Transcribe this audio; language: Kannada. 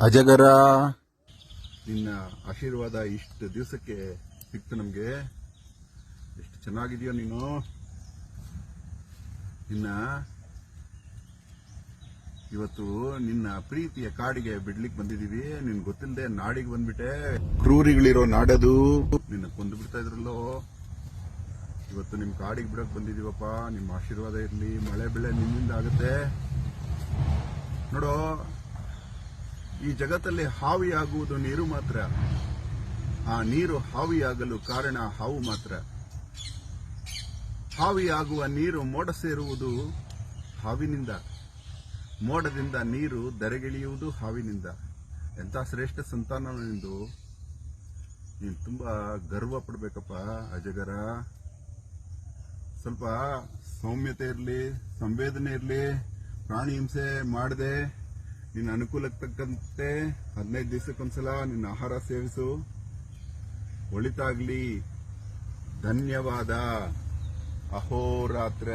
ಅಜಗರ, ನಿನ್ನ ಆಶೀರ್ವಾದ ಇಷ್ಟು ದಿವಸಕ್ಕೆ ಸಿಕ್ತು ನಮ್ಗೆ. ಎಷ್ಟು ಚೆನ್ನಾಗಿದೆಯೋ ನೀನು. ನಿನ್ನ ಇವತ್ತು ನಿನ್ನ ಪ್ರೀತಿಯ ಕಾಡಿಗೆ ಬಿಡ್ಲಿಕ್ಕೆ ಬಂದಿದೀವಿ. ನಿನ್ ಗೊತ್ತಿಲ್ಲದೆ ನಾಡಿಗೆ ಬಂದ್ಬಿಟ್ಟೆ. ಕ್ರೂರಿಗಳಿರೋ ನಾಡದು, ನಿನ್ನ ಕೊಂದು ಬಿಡ್ತಾ ಇದ್ರಲ್ಲೋ. ಇವತ್ತು ನಿಮ್ ಕಾಡಿಗೆ ಬಿಡಕ್ ಬಂದಿದೀವಪ್ಪ. ನಿಮ್ಮ ಆಶೀರ್ವಾದ ಇರ್ಲಿ. ಮಳೆ ಬೆಳೆ ನಿಮ್ಮಿಂದ ಆಗುತ್ತೆ ನೋಡೋ. ಈ ಜಗತ್ತಲ್ಲಿ ಹಾವಿಯಾಗುವುದು ನೀರು ಮಾತ್ರ. ಆ ನೀರು ಹಾವಿಯಾಗಲು ಕಾರಣ ಹಾವು ಮಾತ್ರ. ಹಾವಿಯಾಗುವ ನೀರು ಮೋಡ ಸೇರುವುದು ಹಾವಿನಿಂದ. ಮೋಡದಿಂದ ನೀರು ಧರೆಗಿಳಿಯುವುದು ಹಾವಿನಿಂದ. ಎಂತ ಶ್ರೇಷ್ಠ ಸಂತಾನ ನಿಂದು. ನೀನು ತುಂಬಾ ಗರ್ವ ಪಡ್ಬೇಕಪ್ಪ ಅಜಗರ. ಸ್ವಲ್ಪ ಸೌಮ್ಯತೆ ಇರಲಿ, ಸಂವೇದನೆ ಇರಲಿ. ಪ್ರಾಣಿ ಹಿಂಸೆ ಮಾಡದೆ ನಿನ್ನ ಅನುಕೂಲಕ್ಕೆ ತಕ್ಕಂತೆ 15 ದಿವಸಕ್ಕೊಂದ್ಸಲ ನಿನ್ನ ಆಹಾರ ಸೇವಿಸು. ಒಳಿತಾಗ್ಲಿ. ಧನ್ಯವಾದ. ಅಹೋರಾತ್ರ.